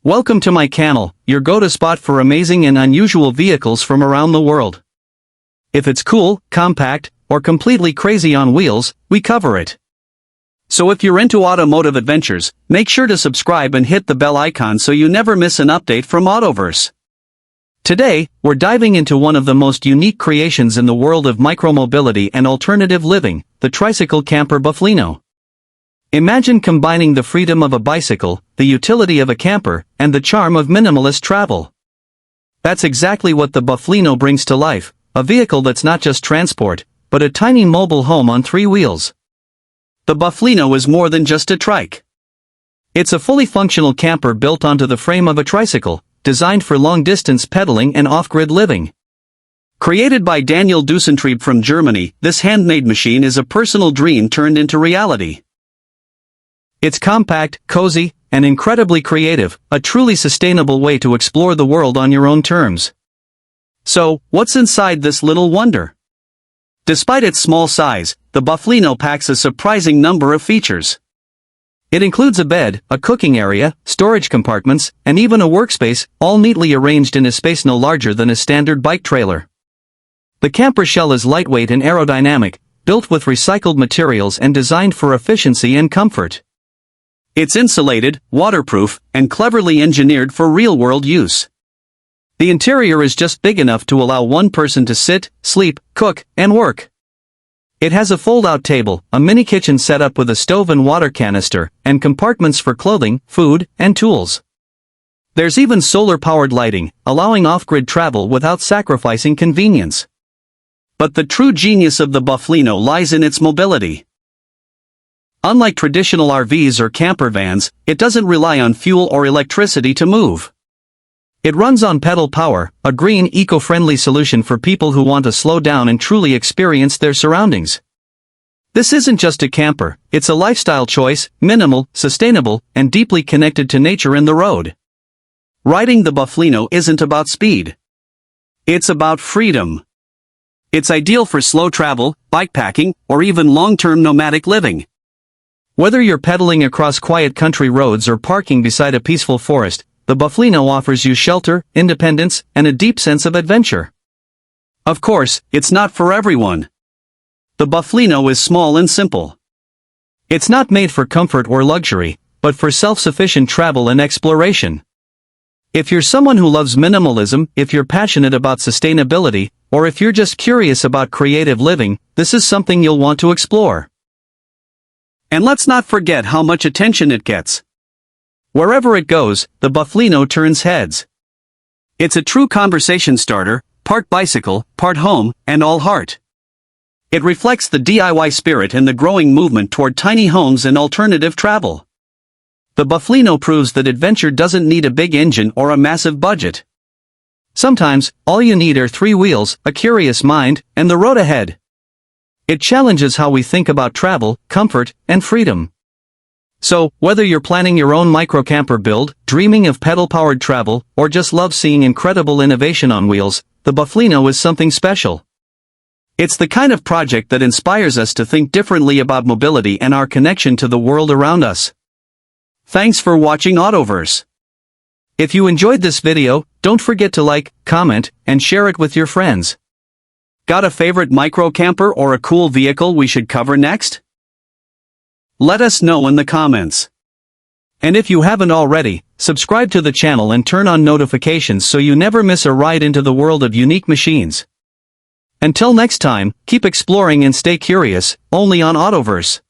Welcome to my channel, your go-to spot for amazing and unusual vehicles from around the world. If it's cool, compact, or completely crazy on wheels, we cover it. So if you're into automotive adventures, make sure to subscribe and hit the bell icon so you never miss an update from Autoverse. Today, we're diving into one of the most unique creations in the world of micromobility and alternative living, the Tricycle Camper Bufflino. Imagine combining the freedom of a bicycle, the utility of a camper, and the charm of minimalist travel. That's exactly what the Bufflino brings to life, a vehicle that's not just transport, but a tiny mobile home on three wheels. The Bufflino is more than just a trike. It's a fully functional camper built onto the frame of a tricycle, designed for long-distance pedaling and off-grid living. Created by Daniel Dusentrieb from Germany, this handmade machine is a personal dream turned into reality. It's compact, cozy, and incredibly creative, a truly sustainable way to explore the world on your own terms. So, what's inside this little wonder? Despite its small size, the Bufflino packs a surprising number of features. It includes a bed, a cooking area, storage compartments, and even a workspace, all neatly arranged in a space no larger than a standard bike trailer. The camper shell is lightweight and aerodynamic, built with recycled materials and designed for efficiency and comfort. It's insulated, waterproof, and cleverly engineered for real-world use. The interior is just big enough to allow one person to sit, sleep, cook, and work. It has a fold-out table, a mini kitchen set up with a stove and water canister, and compartments for clothing, food, and tools. There's even solar-powered lighting, allowing off-grid travel without sacrificing convenience. But the true genius of the Bufflino lies in its mobility. Unlike traditional RVs or camper vans, it doesn't rely on fuel or electricity to move. It runs on pedal power, a green, eco-friendly solution for people who want to slow down and truly experience their surroundings. This isn't just a camper, it's a lifestyle choice, minimal, sustainable, and deeply connected to nature and the road. Riding the Bufflino isn't about speed. It's about freedom. It's ideal for slow travel, bikepacking, or even long-term nomadic living. Whether you're pedaling across quiet country roads or parking beside a peaceful forest, the Bufflino offers you shelter, independence, and a deep sense of adventure. Of course, it's not for everyone. The Bufflino is small and simple. It's not made for comfort or luxury, but for self-sufficient travel and exploration. If you're someone who loves minimalism, if you're passionate about sustainability, or if you're just curious about creative living, this is something you'll want to explore. And let's not forget how much attention it gets. Wherever it goes, the Bufflino turns heads. It's a true conversation starter, part bicycle, part home, and all heart. It reflects the DIY spirit and the growing movement toward tiny homes and alternative travel. The Bufflino proves that adventure doesn't need a big engine or a massive budget. Sometimes, all you need are three wheels, a curious mind, and the road ahead. It challenges how we think about travel, comfort, and freedom. So, whether you're planning your own microcamper build, dreaming of pedal-powered travel, or just love seeing incredible innovation on wheels, the Bufflino is something special. It's the kind of project that inspires us to think differently about mobility and our connection to the world around us. Thanks for watching Autoverse. If you enjoyed this video, don't forget to like, comment, and share it with your friends. Got a favorite microcamper or a cool vehicle we should cover next? Let us know in the comments. And if you haven't already, subscribe to the channel and turn on notifications so you never miss a ride into the world of unique machines. Until next time, keep exploring and stay curious, only on Autoverse.